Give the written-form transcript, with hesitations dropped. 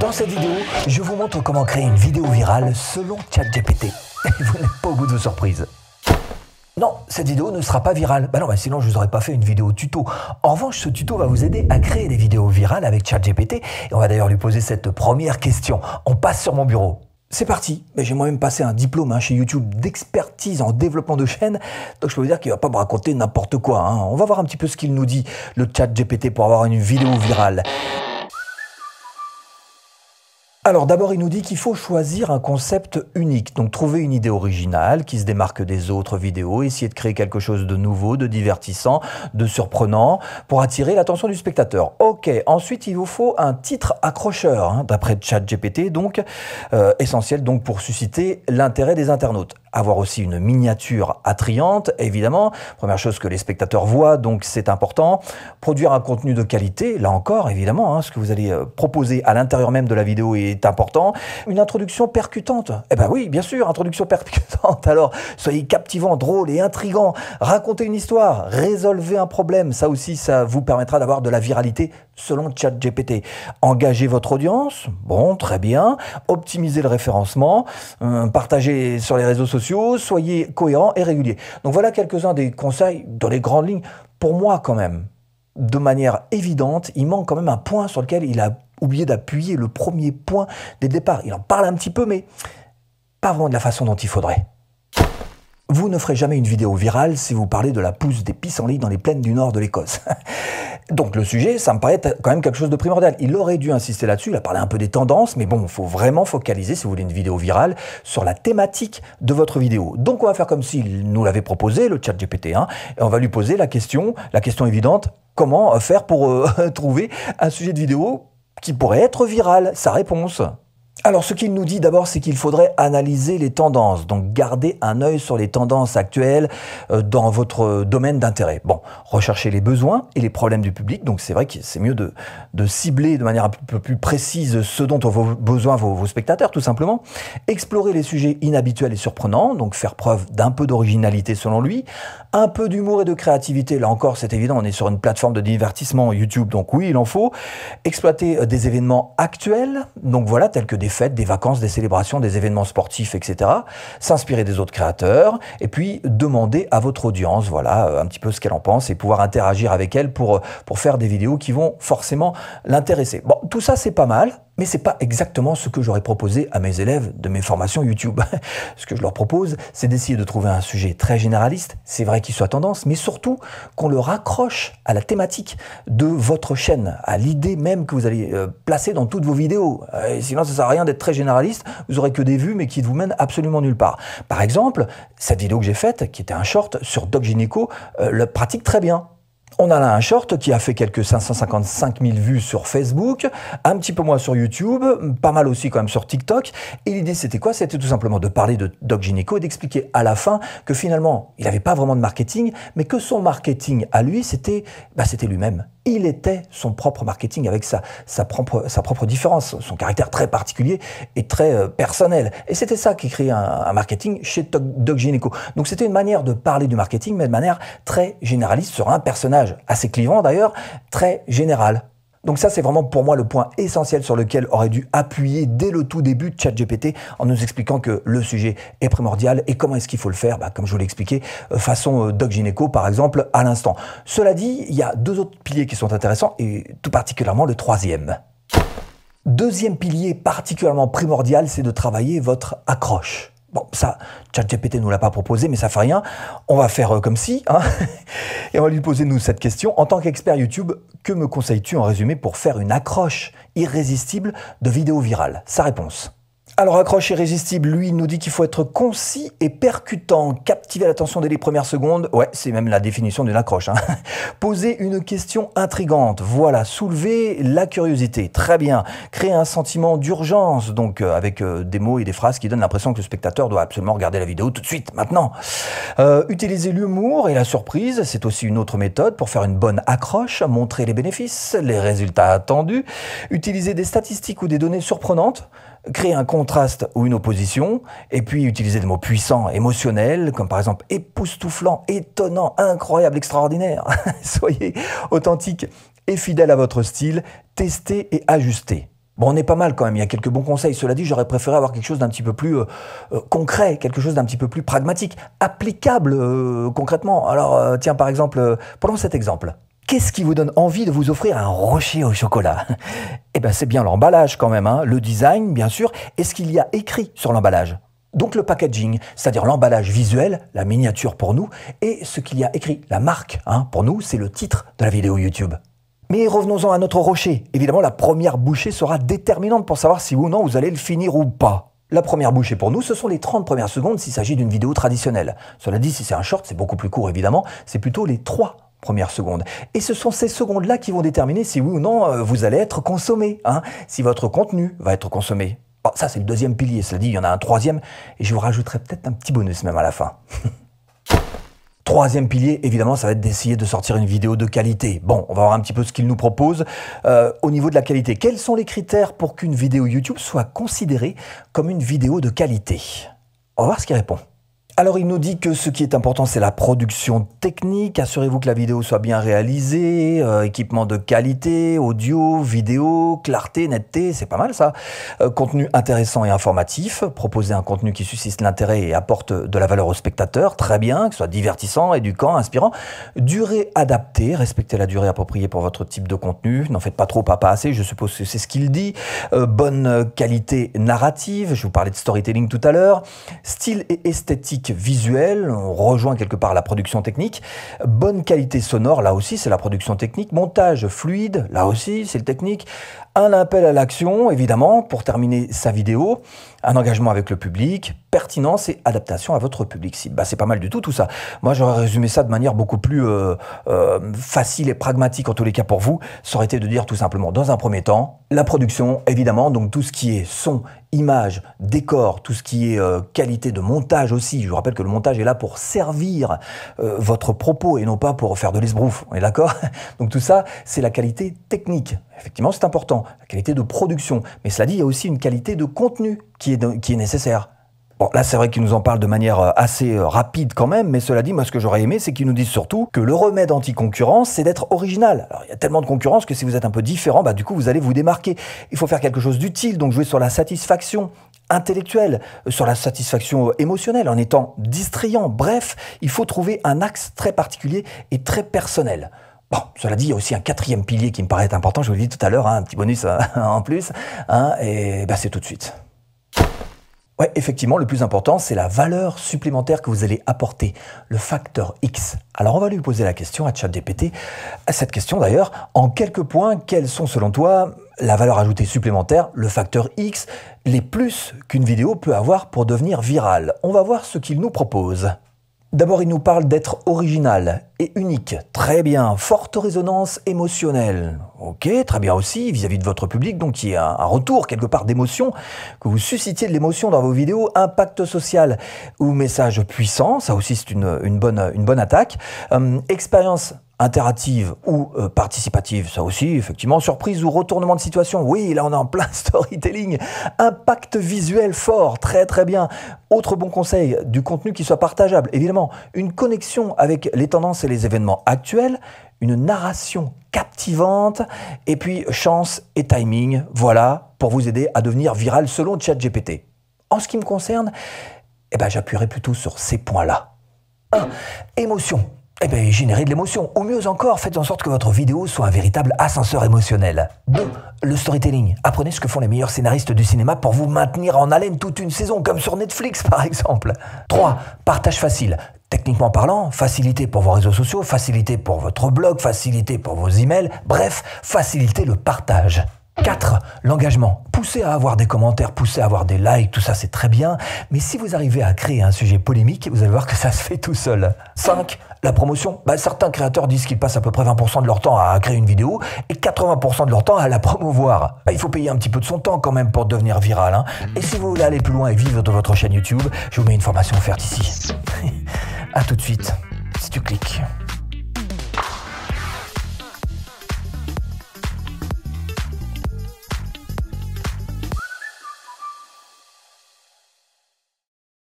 Dans cette vidéo, je vous montre comment créer une vidéo virale selon ChatGPT. Et vous n'êtes pas au bout de vos surprises. Non, cette vidéo ne sera pas virale. Non, sinon je vous aurais pas fait une vidéo tuto. En revanche, ce tuto va vous aider à créer des vidéos virales avec ChatGPT. Et on va d'ailleurs lui poser cette première question. On passe sur mon bureau. C'est parti. Mais j'ai moi-même passé un diplôme chez YouTube d'expertise en développement de chaîne. Donc je peux vous dire qu'il va pas me raconter n'importe quoi. On va voir un petit peu ce qu'il nous dit, le ChatGPT, pour avoir une vidéo virale. Alors d'abord, il nous dit qu'il faut choisir un concept unique, donc trouver une idée originale qui se démarque des autres vidéos, essayer de créer quelque chose de nouveau, de divertissant, de surprenant, pour attirer l'attention du spectateur. Ok, ensuite il vous faut un titre accrocheur, d'après ChatGPT, donc essentiel donc pour susciter l'intérêt des internautes. Avoir aussi une miniature attrayante, évidemment, première chose que les spectateurs voient, donc c'est important. Produire un contenu de qualité, là encore, évidemment, ce que vous allez proposer à l'intérieur même de la vidéo est important. Une introduction percutante, eh ben oui, bien sûr, introduction percutante. Alors, soyez captivant, drôle et intrigant. Racontez une histoire, résolvez un problème. Ça aussi, ça vous permettra d'avoir de la viralité selon ChatGPT. Engagez votre audience, bon, très bien. Optimisez le référencement, partagez sur les réseaux sociaux, soyez cohérent et régulier. Donc voilà quelques-uns des conseils dans les grandes lignes. Pour moi, quand même, de manière évidente, il manque quand même un point sur lequel il a oublié d'appuyer, le premier point des départs. Il en parle un petit peu, mais pas vraiment de la façon dont il faudrait. Vous ne ferez jamais une vidéo virale si vous parlez de la pousse des pissenlits dans les plaines du nord de l'Écosse. Donc le sujet, ça me paraît quand même quelque chose de primordial. Il aurait dû insister là-dessus, il a parlé un peu des tendances, mais bon, il faut vraiment focaliser, si vous voulez une vidéo virale, sur la thématique de votre vidéo. Donc on va faire comme s'il nous l'avait proposé, le ChatGPT, et on va lui poser la question évidente, comment faire pour trouver un sujet de vidéo qui pourrait être viral, sa réponse. Alors ce qu'il nous dit d'abord, c'est qu'il faudrait analyser les tendances, donc garder un œil sur les tendances actuelles dans votre domaine d'intérêt. Bon, rechercher les besoins et les problèmes du public, donc c'est vrai que c'est mieux de cibler de manière un peu plus précise ce dont ont besoin vos spectateurs, tout simplement. Explorer les sujets inhabituels et surprenants, donc faire preuve d'un peu d'originalité selon lui, un peu d'humour et de créativité, là encore c'est évident, on est sur une plateforme de divertissement YouTube, donc oui, il en faut. Exploiter des événements actuels, donc voilà, tels que des fêtes, des vacances, des célébrations, des événements sportifs, etc. S'inspirer des autres créateurs et puis demander à votre audience, voilà, un petit peu ce qu'elle en pense et pouvoir interagir avec elle pour faire des vidéos qui vont forcément l'intéresser. Bon, tout ça c'est pas mal, mais c'est pas exactement ce que j'aurais proposé à mes élèves de mes formations YouTube. Ce que je leur propose, c'est d'essayer de trouver un sujet très généraliste, c'est vrai qu'il soit tendance, mais surtout qu'on le raccroche à la thématique de votre chaîne, à l'idée même que vous allez placer dans toutes vos vidéos. Et sinon, ça sert à rien d'être très généraliste, vous aurez que des vues, mais qui ne vous mènent absolument nulle part. Par exemple, cette vidéo que j'ai faite, qui était un short sur Doc Gynéco, le pratique très bien. On a là un short qui a fait quelques 555 000 vues sur Facebook, un petit peu moins sur YouTube, pas mal aussi quand même sur TikTok. Et l'idée c'était quoi? C'était tout simplement de parler de Doc Gynéco et d'expliquer à la fin que finalement, il n'avait pas vraiment de marketing, mais que son marketing à lui, c'était lui-même. Il était son propre marketing avec sa propre différence, son caractère très particulier et très personnel. Et c'était ça qui créait un marketing chez Doc Gynéco. Donc c'était une manière de parler du marketing, mais de manière très généraliste sur un personnage, assez clivant d'ailleurs, très général. Donc ça, c'est vraiment pour moi le point essentiel sur lequel aurait dû appuyer dès le tout début de ChatGPT en nous expliquant que le sujet est primordial et comment est-ce qu'il faut le faire, comme je vous l'ai expliqué, façon Doc Gynéco par exemple à l'instant. Cela dit, il y a deux autres piliers qui sont intéressants et tout particulièrement le troisième. Deuxième pilier particulièrement primordial, c'est de travailler votre accroche. Bon, ça, ChatGPT ne nous l'a pas proposé, mais ça fait rien. On va faire comme si, et on va lui poser, nous, cette question. En tant qu'expert YouTube, que me conseilles-tu en résumé pour faire une accroche irrésistible de vidéos virales? Sa réponse. Alors, accroche irrésistible, lui, il nous dit qu'il faut être concis et percutant, captiver l'attention dès les premières secondes. Ouais, c'est même la définition d'une accroche. Poser une question intrigante, voilà, soulever la curiosité, très bien. Créer un sentiment d'urgence, donc avec des mots et des phrases qui donnent l'impression que le spectateur doit absolument regarder la vidéo tout de suite, maintenant. Utiliser l'humour et la surprise, c'est aussi une autre méthode pour faire une bonne accroche, montrer les bénéfices, les résultats attendus. Utiliser des statistiques ou des données surprenantes, créer un contraste ou une opposition, et puis utiliser des mots puissants, émotionnels, comme par exemple époustouflant, étonnant, incroyable, extraordinaire. Soyez authentique et fidèle à votre style, testez et ajustez. Bon, on est pas mal quand même, il y a quelques bons conseils. Cela dit, j'aurais préféré avoir quelque chose d'un petit peu plus concret, quelque chose d'un petit peu plus pragmatique, applicable concrètement. Alors, tiens, par exemple, prenons cet exemple. Qu'est-ce qui vous donne envie de vous offrir un rocher au chocolat? Eh bien, c'est bien l'emballage quand même, hein. Le design, bien sûr, et ce qu'il y a écrit sur l'emballage. Donc le packaging, c'est-à-dire l'emballage visuel, la miniature pour nous, et ce qu'il y a écrit, la marque, hein, pour nous, c'est le titre de la vidéo YouTube. Mais revenons-en à notre rocher. Évidemment, la première bouchée sera déterminante pour savoir si oui ou non vous allez le finir ou pas. La première bouchée pour nous, ce sont les 30 premières secondes s'il s'agit d'une vidéo traditionnelle. Cela dit, si c'est un short, c'est beaucoup plus court évidemment, c'est plutôt les 3 premières secondes. Et ce sont ces secondes-là qui vont déterminer si oui ou non vous allez être consommé, hein, si votre contenu va être consommé. Bon, ça, c'est le deuxième pilier. Cela dit, il y en a un troisième, et je vous rajouterai peut-être un petit bonus même à la fin. Troisième pilier, évidemment, ça va être d'essayer de sortir une vidéo de qualité. Bon, on va voir un petit peu ce qu'il nous propose au niveau de la qualité. Quels sont les critères pour qu'une vidéo YouTube soit considérée comme une vidéo de qualité? On va voir ce qu'il répond. Alors, il nous dit que ce qui est important, c'est la production technique. Assurez-vous que la vidéo soit bien réalisée, équipement de qualité, audio, vidéo, clarté, netteté, c'est pas mal ça. Contenu intéressant et informatif. Proposer un contenu qui suscite l'intérêt et apporte de la valeur au spectateur, très bien, que ce soit divertissant, éduquant, inspirant. Durée adaptée, respectez la durée appropriée pour votre type de contenu. N'en faites pas trop, pas assez, je suppose que c'est ce qu'il dit. Bonne qualité narrative, je vous parlais de storytelling tout à l'heure. Style et esthétique visuel, on rejoint quelque part la production technique. Bonne qualité sonore, là aussi c'est la production technique. Montage fluide, là aussi c'est le technique. Un appel à l'action, évidemment, pour terminer sa vidéo. Un engagement avec le public, pertinence et adaptation à votre public cible. Bah, c'est pas mal du tout ça. Moi j'aurais résumé ça de manière beaucoup plus facile et pragmatique en tous les cas pour vous. Ça aurait été de dire tout simplement, dans un premier temps, la production, évidemment, donc tout ce qui est son, image, décor, tout ce qui est qualité de montage aussi. Je vous rappelle que le montage est là pour servir votre propos et non pas pour faire de l'esbrouf, on est d'accord? Donc tout ça, c'est la qualité technique. Effectivement, c'est important, la qualité de production. Mais cela dit, il y a aussi une qualité de contenu qui est nécessaire. Bon, là, c'est vrai qu'ils nous en parlent de manière assez rapide quand même, mais cela dit, moi, ce que j'aurais aimé, c'est qu'ils nous disent surtout que le remède anti-concurrence, c'est d'être original. Alors, il y a tellement de concurrence que si vous êtes un peu différent, bah, du coup, vous allez vous démarquer. Il faut faire quelque chose d'utile, donc jouer sur la satisfaction intellectuelle, sur la satisfaction émotionnelle, en étant distrayant. Bref, il faut trouver un axe très particulier et très personnel. Bon, cela dit, il y a aussi un quatrième pilier qui me paraît important, je vous l'ai dit tout à l'heure, hein, un petit bonus en plus, hein, et bah, c'est tout de suite. Ouais, effectivement, le plus important, c'est la valeur supplémentaire que vous allez apporter, le facteur X. Alors, on va lui poser la question à ChatGPT. Cette question, d'ailleurs, en quelques points, quelles sont, selon toi, la valeur ajoutée supplémentaire, le facteur X, les plus qu'une vidéo peut avoir pour devenir virale? On va voir ce qu'il nous propose. D'abord, il nous parle d'être original et unique. Très bien. Forte résonance émotionnelle. Ok, très bien aussi, vis-à-vis de votre public. Donc, il y a un retour quelque part d'émotion, que vous suscitiez de l'émotion dans vos vidéos. Impact social ou message puissant. Ça aussi, c'est une bonne attaque. Expérience interactive ou participative, ça aussi, effectivement. Surprise ou retournement de situation, oui, là on est en plein storytelling. Impact visuel fort, très très bien. Autre bon conseil, du contenu qui soit partageable, évidemment. Une connexion avec les tendances et les événements actuels, une narration captivante, et puis chance et timing, voilà, pour vous aider à devenir viral selon ChatGPT. En ce qui me concerne, eh ben, j'appuierai plutôt sur ces points-là. 1. Émotion. Eh bien, générez de l'émotion. Ou mieux encore, faites en sorte que votre vidéo soit un véritable ascenseur émotionnel. 2. Le storytelling. Apprenez ce que font les meilleurs scénaristes du cinéma pour vous maintenir en haleine toute une saison, comme sur Netflix par exemple. 3. Partage facile. Techniquement parlant, facilité pour vos réseaux sociaux, facilité pour votre blog, facilité pour vos emails, bref, faciliter le partage. 4. L'engagement. Poussez à avoir des commentaires, poussez à avoir des likes, tout ça c'est très bien, mais si vous arrivez à créer un sujet polémique, vous allez voir que ça se fait tout seul. 5. La promotion. Certains créateurs disent qu'ils passent à peu près 20% de leur temps à créer une vidéo et 80% de leur temps à la promouvoir. Il faut payer un petit peu de son temps quand même pour devenir viral, hein. Et si vous voulez aller plus loin et vivre de votre chaîne YouTube, je vous mets une formation offerte ici. À tout de suite, si tu cliques.